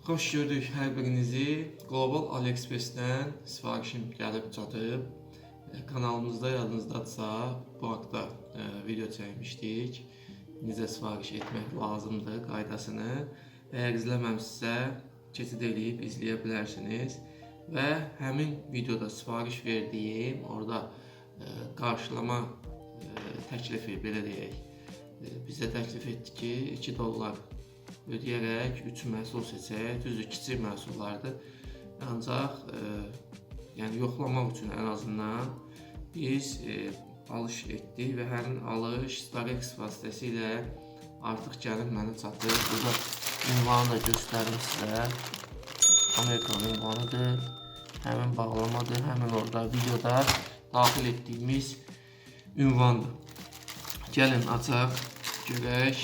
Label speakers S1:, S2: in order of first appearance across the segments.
S1: Xoş gördük hər birinizi. Global AliExpress-dən sifarişim gəlib çatıb. Kanalımızda yadınızdadsa bu haqda video çəkmişdik. Necə sifariş etmək lazımdır qaydasını. Əgər izləməmişsə keçid edib izləyə bilərsiniz. Və həmin videoda sifariş verdiyim, orada qarşılama təklifi belə deyək. Bizə təklif etdi ki, $2 ödəyərək 3 məhsul seçək. Düzdür, kiçik məhsullardır. Ancaq yəni yoxlamaq üçün ən azından biz alış etdik və həmin alış Starex vasitəsilə artıq gəlib mənə çatır. Burada ünvanı da göstərim sizə. Amerika ünvanıdır. Həmin bağlamadır. Həmin orada videoda daxil etdiyimiz ünvandır. Gəlin açaq, görək.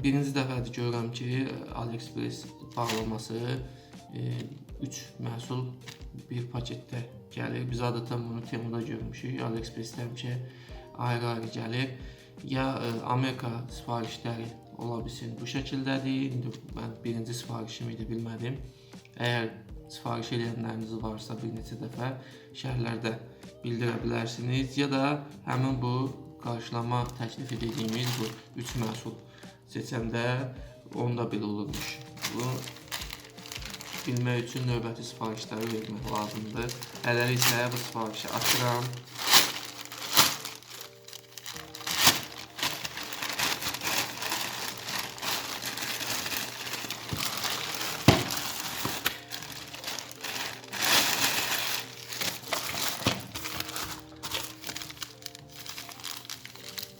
S1: Birinci dəfədir görürəm ki, AliExpress bağlaması 3 məhsul bir paketdə gəlir. Biz adətən bunu Temuda görmüşük. AliExpress həmişə ayrı-ayrı gəlir. Ya Amerika sifarişləri ola bilsin bu şəkildədir. İndi mən birinci sifarişim idi, bilmədim. Əgər sifariş edənləriniz varsa bir neçə dəfə şərhlərdə bildirə bilərsiniz. Ya da həmin bu qarşılama təklifi dediyimiz bu 3 məhsul seçəndə onda belə olurmuş. Bunu bilmək üçün növbəti sifarişləri vermək lazımdır. Hələlik isə bu sifarişi açıram.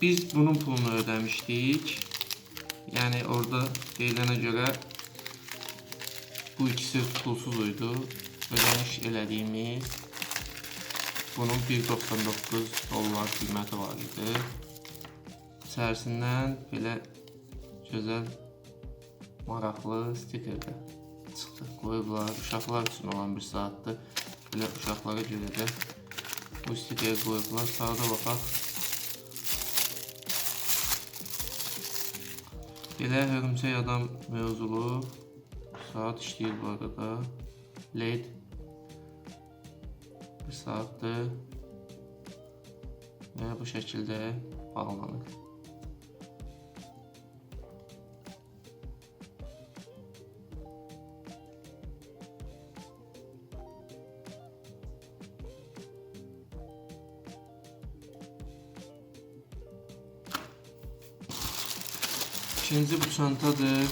S1: Biz bunun pulunu ödəmişdik. Yəni orada deyilənə görə bu ikisi pulsuz idi. Ödəniş elədiyimiz bunun $1.99 qiyməti var idi. İçərisindən belə gözəl, maraqlı stiker də çıxdı. Qoyublar, uşaqlar üçün olan bir saatdır. Belə uşaqlara görə də bu stiker qoyublar. Sağda baxaq. Belə hörümçək adam mövzulu saat işləyir bu arada. LED bir saatdir və bu şəkildə bağlanır. İkinci bu çantadır.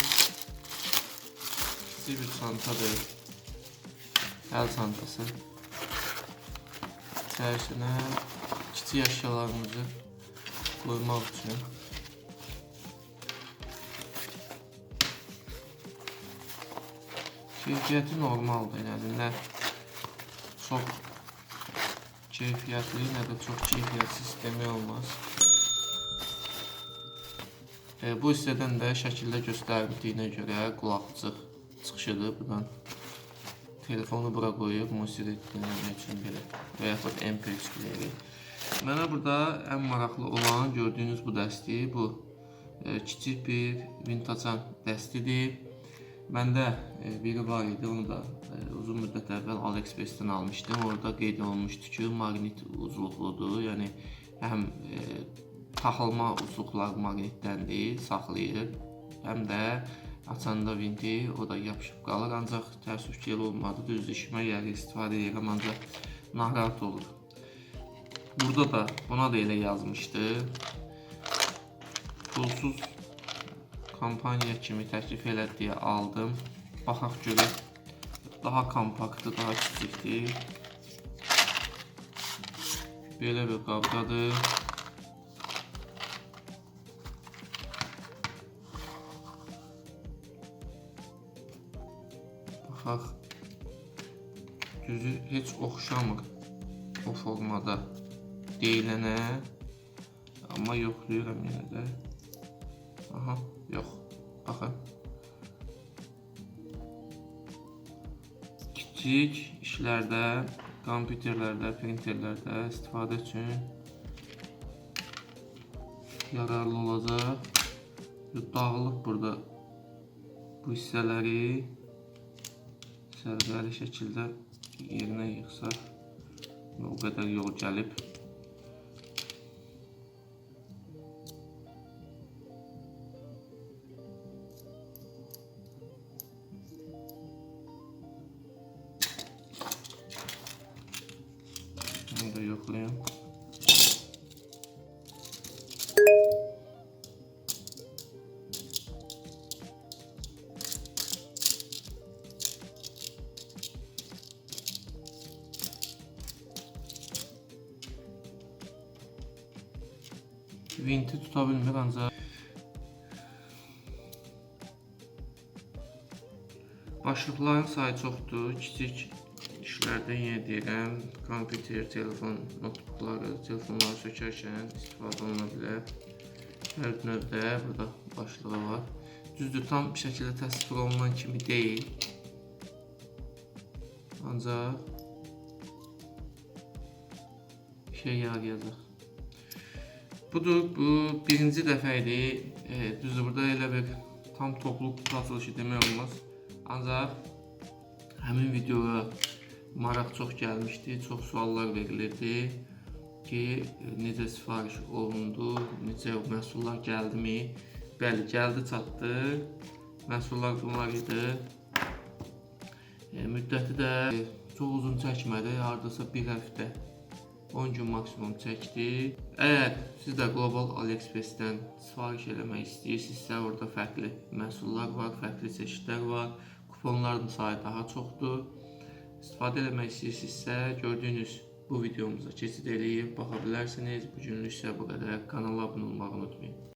S1: Kiçik bir çantadır. Əl çantası. İçərisinə kiçik əşyalarımızı qoymaq üçün. Keyfiyyəti normaldır. Yəni nə çox keyfiyyətli, nə də çox keyfiyyətsiz demək olmaz. Bu hissədən də şəkildə göstərdiyinə görə qulaqçıq çıxışıdır. Buradan telefonu bura qoyub musiqi dinləmək üçün belə və yaxud MP3 playeri. Mənə burada ən maraqlı olan gördüyünüz bu dəsti, bu kiçik bir vintacan dəstidir. Məndə biri var idi, onu da uzun müddət əvvəl AliExpress-dən almışdım. Orada qeyd olunmuşdu ki, maqnit uzluqludur, yəni həm taxılma uzluqlar maqnitdəndir, saxlayır. Həm də açanda vinti o da yapışıb qalır. Ancaq təəssüf ki, elə olmadı. Düzdür, işimə gəlir, istifadə edirəm, ancaq narahat olur. Burada da buna da elə yazmışdı. Pulsuz kampaniya kimi təklif elədi deyə aldım. Baxaq görək. Daha kompaktdır, daha kiçikdir. Belə bir qabdadır. Baxaq, düzü heç oxşamır o formada deyilənə, amma yoxlayıram yenə də. Aha, yox, baxın. Kiçik işlərdə, kompüterlərdə, printerlərdə istifadə üçün yararlı olacaq. Dağılıb burada bu hissələri səliqəli şəkildə yerinə yığsaq, o qədər yol gəlib. Bunu da yoxlayayım. Vinti tuta bilmir, ancaq başlıqların sayı çoxdur. Kiçik işlərdə yenə deyirəm, kompüter, telefon, notebookları, telefonları sökərkən istifadə oluna bilər. Hər növdə burada başlığı var. Düzdür, tam bir şəkildə təsvir olunan kimi deyil. Ancaq şey yarayacaq. Budur, bu birinci dəfə idi. Düzdür, burada elə bir tam topluq açılışı demək olmaz. Ancaq həmin videoya maraq çox gəlmişdi, çox suallar verilirdi ki, necə sifariş olundu, necə məhsullar gəldimi? Bəli, gəldi, çatdı. Məhsullar bunlar idi. Müddəti də çox uzun çəkmədi, hardasa bir həftə, 10 gün maksimum çəkdi. Əgər siz də Global AliExpress-dən sifariş eləmək istəyirsinizsə, orada fərqli məhsullar var, fərqli çeşidlər var. Kuponların sayı daha çoxdur. İstifadə eləmək istəyirsinizsə, gördüyünüz bu videomuza keçid eləyib baxa bilərsiniz. Bu günlük isə bu qədər. Kanala abunə olmağı unutmayın.